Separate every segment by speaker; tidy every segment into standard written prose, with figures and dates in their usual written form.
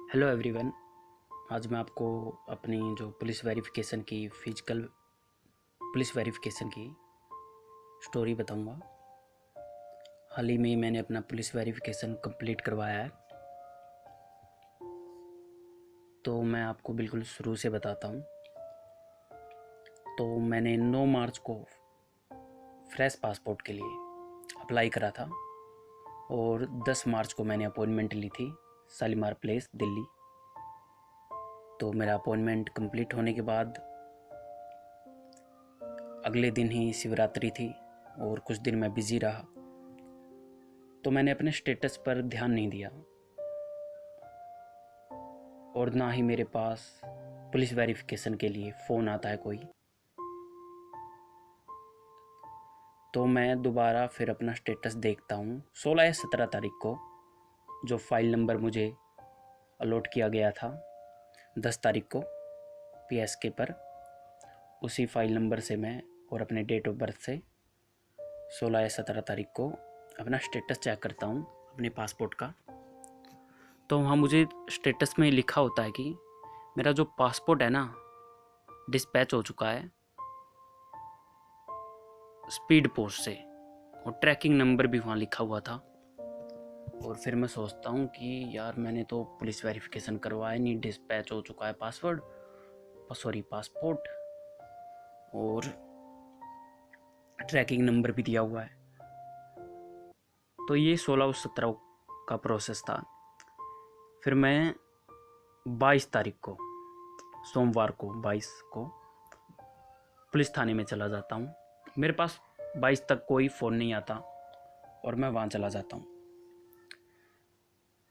Speaker 1: Hello everyone. आज मैं आपको अपनी जो पुलिस वेरिफिकेशन की फिजिकल पुलिस वेरिफिकेशन की स्टोरी बताऊंगा। हाल ही में मैंने अपना पुलिस वेरिफिकेशन कंप्लीट करवाया है, तो मैं आपको बिल्कुल शुरू से बताता हूं। तो मैंने 9 मार्च को फ्रेश पासपोर्ट के लिए अप्लाई करा था और 10 मार्च को मैंने अपॉइंटमेंट ली थी शालीमार प्लेस दिल्ली। तो मेरा अपॉइंटमेंट कंप्लीट होने के बाद अगले दिन ही शिवरात्रि थी और कुछ दिन मैं बिज़ी रहा, तो मैंने अपने स्टेटस पर ध्यान नहीं दिया और ना ही मेरे पास पुलिस वेरिफिकेशन के लिए फ़ोन आता है कोई। तो मैं दोबारा फिर अपना स्टेटस देखता हूँ 16 या 17 तारीख को, जो फ़ाइल नंबर मुझे अलॉट किया गया था 10 तारीख को पीएसके पर, उसी फाइल नंबर से मैं और अपने डेट ऑफ बर्थ से 16 या 17 तारीख को अपना स्टेटस चेक करता हूँ अपने पासपोर्ट का। तो वहाँ मुझे स्टेटस में लिखा होता है कि मेरा जो पासपोर्ट है ना डिस्पैच हो चुका है स्पीड पोस्ट से, और ट्रैकिंग नंबर भी वहाँ लिखा हुआ था। और फिर मैं सोचता हूँ कि यार मैंने तो पुलिस वेरिफिकेशन करवाया नहीं, डिस्पैच हो चुका है पासपोर्ट और ट्रैकिंग नंबर भी दिया हुआ है। तो ये 16 और 17 का प्रोसेस था। फिर मैं 22 तारीख को सोमवार को 22 को पुलिस थाने में चला जाता हूँ। मेरे पास 22 तक कोई फ़ोन नहीं आता और मैं वहाँ चला जाता हूँ।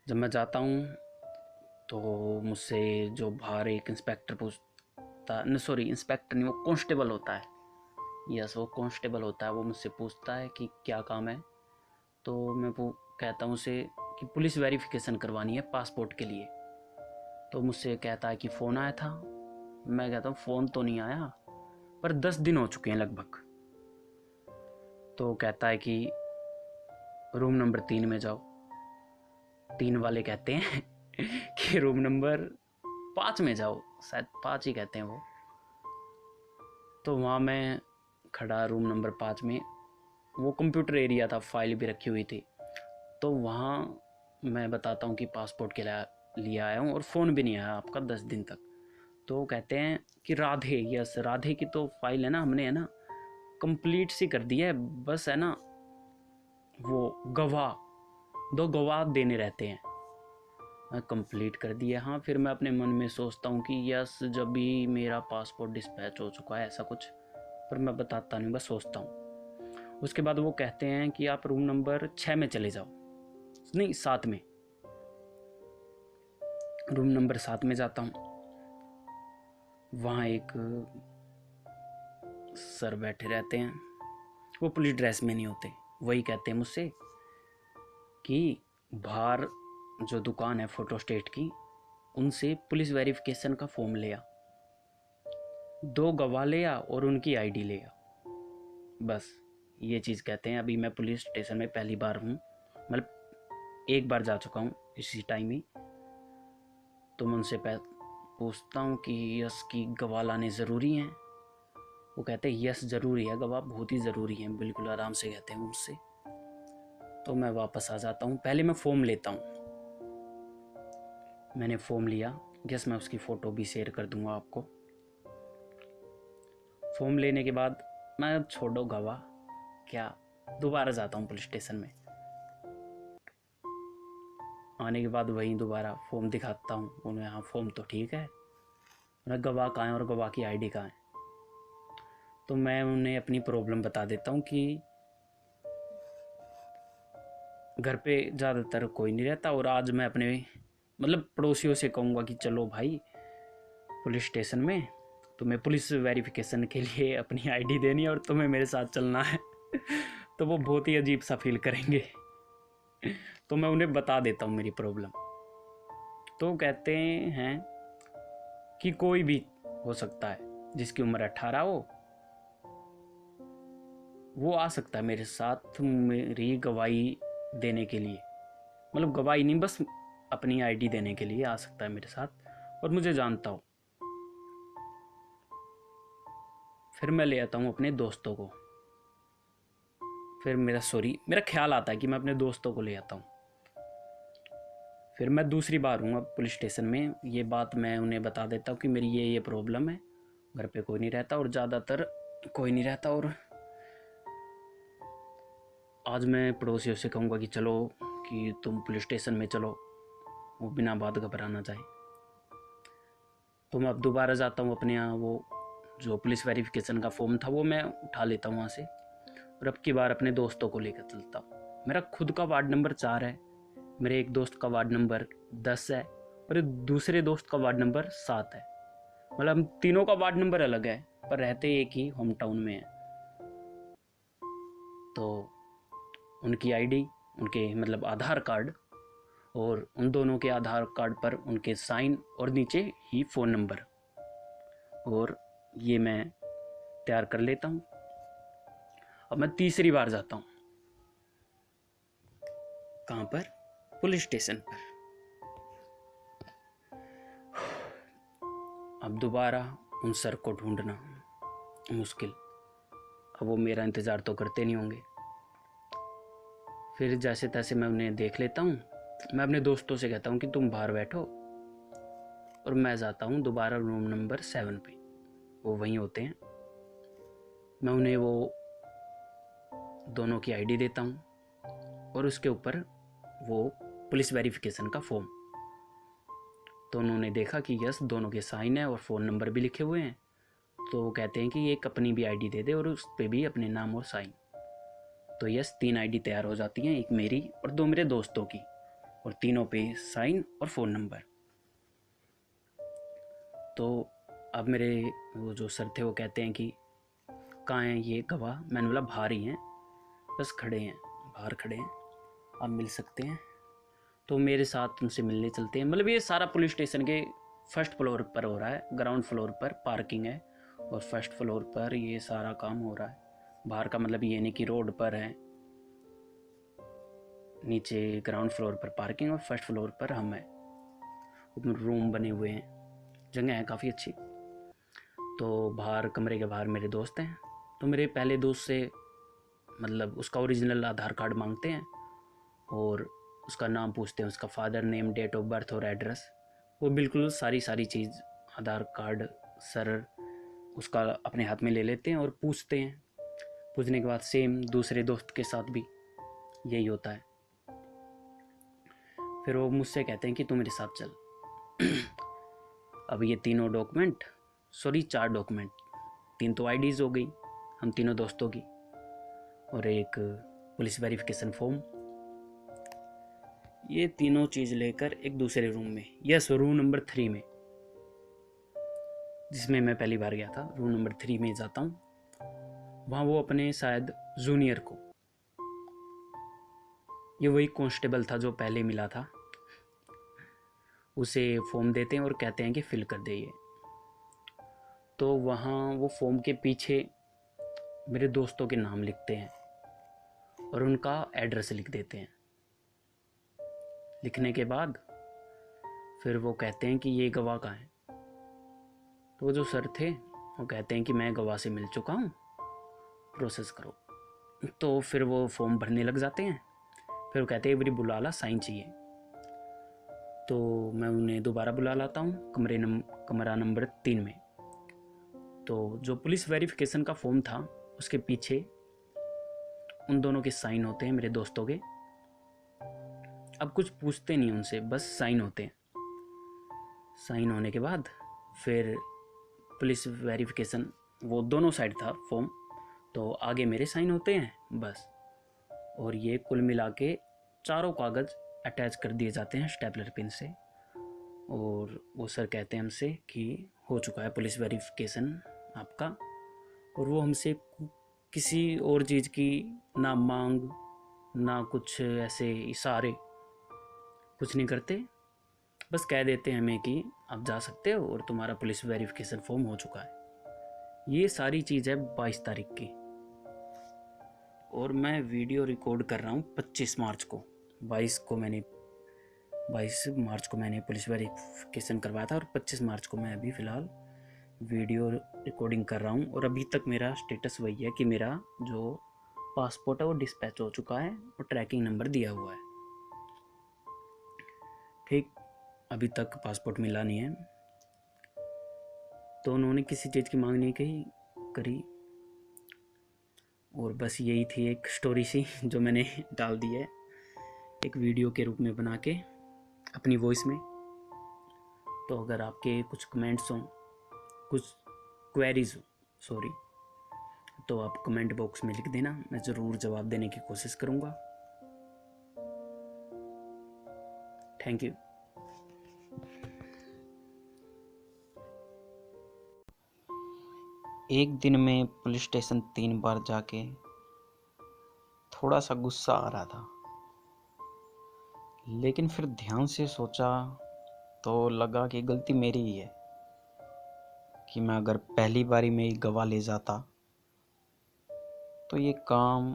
Speaker 1: जब मैं जाता हूँ तो मुझसे जो बाहर एक इंस्पेक्टर पूछता, न सॉरी इंस्पेक्टर नहीं, वो कांस्टेबल होता है। यस, वो कांस्टेबल होता है। वो मुझसे पूछता है कि क्या काम है। तो मैं वो कहता हूँ उसे कि पुलिस वेरिफिकेशन करवानी है पासपोर्ट के लिए। तो मुझसे कहता है कि फ़ोन आया था। मैं कहता हूँ फ़ोन तो नहीं आया, पर 10 दिन हो चुके हैं लगभग। तो कहता है कि रूम नंबर 3 में जाओ। 3 वाले कहते हैं कि रूम नंबर 5 में जाओ, शायद 5 ही कहते हैं वो। तो वहाँ मैं खड़ा रूम नंबर 5 में, वो कंप्यूटर एरिया था, फाइल भी रखी हुई थी। तो वहाँ मैं बताता हूँ कि पासपोर्ट के लिए आया हूँ और फ़ोन भी नहीं आया आपका 10 दिन तक। तो कहते हैं कि राधे, यस राधे की तो फाइल है ना, हमने है ना कंप्लीट सी कर दी है, बस है ना वो गवाह 2 गवाह देने रहते हैं। मैं कंप्लीट कर दिया। हाँ, फिर मैं अपने मन में सोचता हूँ कि यस जब भी मेरा पासपोर्ट डिस्पैच हो चुका है ऐसा कुछ, पर मैं बताता नहीं, बस सोचता हूँ। उसके बाद वो कहते हैं कि आप रूम नंबर 6 में चले जाओ, नहीं 7 में। रूम नंबर 7 में जाता हूँ। वहाँ एक सर बैठे रहते हैं, वो पुलिस ड्रेस में नहीं होते। वही कहते हैं मुझसे कि बाहर जो दुकान है फोटोस्टेट की, उनसे पुलिस वेरिफिकेशन का फॉर्म ले आ, 2 गवाह ले आ और उनकी आईडी ले आ। बस ये चीज़ कहते हैं। अभी मैं पुलिस स्टेशन में पहली बार हूँ, मतलब एक बार जा चुका हूँ इसी टाइम ही। तो मैं उनसे पूछता हूँ कि यस की गवाह लाने ज़रूरी हैं। वो कहते हैं यस ज़रूरी है, गवाह बहुत ही ज़रूरी है, बिल्कुल आराम से कहते हैं मुझसे। तो मैं वापस आ जाता हूँ। पहले मैं फ़ॉर्म लेता हूँ। मैंने फॉर्म लिया, यस मैं उसकी फ़ोटो भी शेयर कर दूंगा आपको। फॉर्म लेने के बाद मैं छोड़ो गवाह क्या, दोबारा जाता हूँ पुलिस स्टेशन में। आने के बाद वहीं दोबारा फॉर्म दिखाता हूँ उन्हें। हाँ फॉर्म तो ठीक है, उन्हें गवाह कहाँ है और गवाह की आईडी कहाँ है। तो मैं उन्हें अपनी प्रॉब्लम बता देता हूँ कि घर पे ज़्यादातर कोई नहीं रहता और आज मैं अपने मतलब पड़ोसियों से कहूँगा कि चलो भाई पुलिस स्टेशन में, तुम्हें पुलिस वेरिफिकेशन के लिए अपनी आईडी देनी है और तुम्हें मेरे साथ चलना है। तो वो बहुत ही अजीब सा फील करेंगे। तो मैं उन्हें बता देता हूँ मेरी प्रॉब्लम। तो कहते हैं कि कोई भी हो सकता है जिसकी उम्र 18 हो, वो आ सकता है मेरे साथ मेरी गवाही देने के लिए। मतलब गवाही नहीं, बस अपनी आईडी देने के लिए आ सकता है मेरे साथ और मुझे जानता हो। फिर मैं ले आता हूँ अपने दोस्तों को। फिर मेरा ख्याल आता है कि मैं अपने दोस्तों को ले आता हूँ। फिर मैं दूसरी बार हूँ अब पुलिस स्टेशन में। ये बात मैं उन्हें बता देता हूँ कि मेरी ये प्रॉब्लम है, घर पे कोई नहीं रहता और ज़्यादातर कोई नहीं रहता, और आज मैं पड़ोसियों से कहूँगा कि चलो कि तुम पुलिस स्टेशन में चलो, वो बिना बात घबराना चाहे। तो मैं अब दोबारा जाता हूँ अपने यहाँ। वो जो पुलिस वेरिफिकेशन का फॉर्म था वो मैं उठा लेता हूँ वहाँ से, और अब की बार अपने दोस्तों को लेकर चलता हूँ। मेरा खुद का वार्ड नंबर 4 है, मेरे एक दोस्त का वार्ड नंबर 10 है और दूसरे दोस्त का वार्ड नंबर 7 है। मतलब हम तीनों का वार्ड नंबर अलग है पर रहते एक ही होम टाउन में है। तो उनकी आईडी, उनके मतलब आधार कार्ड, और उन दोनों के आधार कार्ड पर उनके साइन और नीचे ही फ़ोन नंबर, और ये मैं तैयार कर लेता हूँ। अब मैं तीसरी बार जाता हूँ। कहाँ पर? पुलिस स्टेशन पर। अब दोबारा उन सर को ढूंढना मुश्किल। अब वो मेरा इंतज़ार तो करते नहीं होंगे। फिर जैसे तैसे मैं उन्हें देख लेता हूँ। मैं अपने दोस्तों से कहता हूँ कि तुम बाहर बैठो, और मैं जाता हूँ दोबारा रूम नंबर 7 पे। वो वहीं होते हैं। मैं उन्हें वो दोनों की आईडी देता हूँ और उसके ऊपर वो पुलिस वेरिफिकेशन का फॉर्म। तो उन्होंने देखा कि यस, दोनों के साइन है और फ़ोन नंबर भी लिखे हुए हैं। तो वो कहते हैं कि एक अपनी भी आईडी दे दे और उस पर भी अपने नाम और साइन। तो यस, 3 आईडी तैयार हो जाती हैं, एक मेरी और 2 मेरे दोस्तों की, और तीनों पे साइन और फ़ोन नंबर। तो अब मेरे वो जो सर थे वो कहते हैं कि कहाँ हैं ये गवाह? मैंने बोला बाहर ही हैं, बस खड़े हैं, बाहर खड़े हैं, आप मिल सकते हैं। तो मेरे साथ उनसे मिलने चलते हैं। मतलब ये सारा पुलिस स्टेशन के फर्स्ट फ्लोर पर हो रहा है। ग्राउंड फ्लोर पर पार्किंग है और फर्स्ट फ्लोर पर ये सारा काम हो रहा है। बाहर का मतलब ये नहीं कि रोड पर है, नीचे ग्राउंड फ्लोर पर पार्किंग और फर्स्ट फ्लोर पर हम हैं। रूम बने हुए हैं, जगह है काफ़ी अच्छी। तो बाहर, कमरे के बाहर मेरे दोस्त हैं। तो मेरे पहले दोस्त से मतलब उसका ओरिजिनल आधार कार्ड मांगते हैं और उसका नाम पूछते हैं, उसका father name, date of birth और एड्रेस। वो बिल्कुल सारी चीज़ आधार कार्ड सर उसका अपने हाथ में ले लेते हैं और पूछते हैं। पूछने के बाद सेम दूसरे दोस्त के साथ भी यही होता है। फिर वो मुझसे कहते हैं कि तू मेरे साथ चल। अब ये तीनों डॉक्यूमेंट, 4 डॉक्यूमेंट, 3 तो आईडीज़ हो गई हम तीनों दोस्तों की, और एक पुलिस वेरिफिकेशन फॉर्म, ये तीनों चीज़ लेकर एक दूसरे रूम में, यस रूम नंबर 3 में, जिसमें मैं पहली बार गया था, रूम नंबर 3 में जाता हूँ। वहाँ वो अपने शायद जूनियर को, ये वही कांस्टेबल था जो पहले मिला था, उसे फॉर्म देते हैं और कहते हैं कि फिल कर दे ये। तो वहाँ वो फॉर्म के पीछे मेरे दोस्तों के नाम लिखते हैं और उनका एड्रेस लिख देते हैं। लिखने के बाद फिर वो कहते हैं कि ये गवाह कहाँ है। तो वो जो सर थे वो कहते हैं कि मैं गवाह से मिल चुका हूँ, प्रोसेस करो। तो फिर वो फॉर्म भरने लग जाते हैं। फिर वो कहते हैं मेरी बुला ला, साइन चाहिए। तो मैं उन्हें दोबारा बुला लाता हूँ कमरा नंबर 3 में। तो जो पुलिस वेरिफिकेशन का फॉर्म था उसके पीछे उन दोनों के साइन होते हैं, मेरे दोस्तों के। अब कुछ पूछते नहीं उनसे, बस साइन होते हैं। साइन होने के बाद फिर पुलिस वेरिफिकेशन, वो दोनों साइड था फॉर्म, तो आगे मेरे साइन होते हैं बस। और ये कुल मिला के 4 कागज़ अटैच कर दिए जाते हैं स्टेपलर पिन से। और वो सर कहते हैं हमसे कि हो चुका है पुलिस वेरिफिकेशन आपका। और वो हमसे किसी और चीज़ की ना मांग ना कुछ ऐसे इशारे कुछ नहीं करते, बस कह देते हैं हमें कि आप जा सकते हो और तुम्हारा पुलिस वेरिफिकेशन फॉर्म हो चुका है। ये सारी चीज़ है 22 तारीख की, और मैं वीडियो रिकॉर्ड कर रहा हूँ 25 मार्च को। 22 को मैंने 22 मार्च को मैंने पुलिस वेरिफिकेशन करवाया था और 25 मार्च को मैं अभी फ़िलहाल वीडियो रिकॉर्डिंग कर रहा हूँ। और अभी तक मेरा स्टेटस वही है कि मेरा जो पासपोर्ट है वो डिस्पैच हो चुका है और ट्रैकिंग नंबर दिया हुआ है। ठीक, अभी तक पासपोर्ट मिला नहीं है। तो उन्होंने किसी चीज़ की मांग नहीं करी। और बस यही थी एक स्टोरी सी जो मैंने डाल दी है एक वीडियो के रूप में बना के अपनी वॉइस में। तो अगर आपके कुछ कमेंट्स हों, कुछ क्वेरीज हो, सॉरी, तो आप कमेंट बॉक्स में लिख देना, मैं ज़रूर जवाब देने की कोशिश करूँगा। Thank you. एक दिन में पुलिस स्टेशन 3 बार जाके थोड़ा सा गुस्सा आ रहा था, लेकिन फिर ध्यान से सोचा तो लगा कि गलती मेरी ही है कि मैं अगर पहली बारी में ही गवाह ले जाता तो ये काम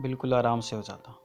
Speaker 1: बिल्कुल आराम से हो जाता।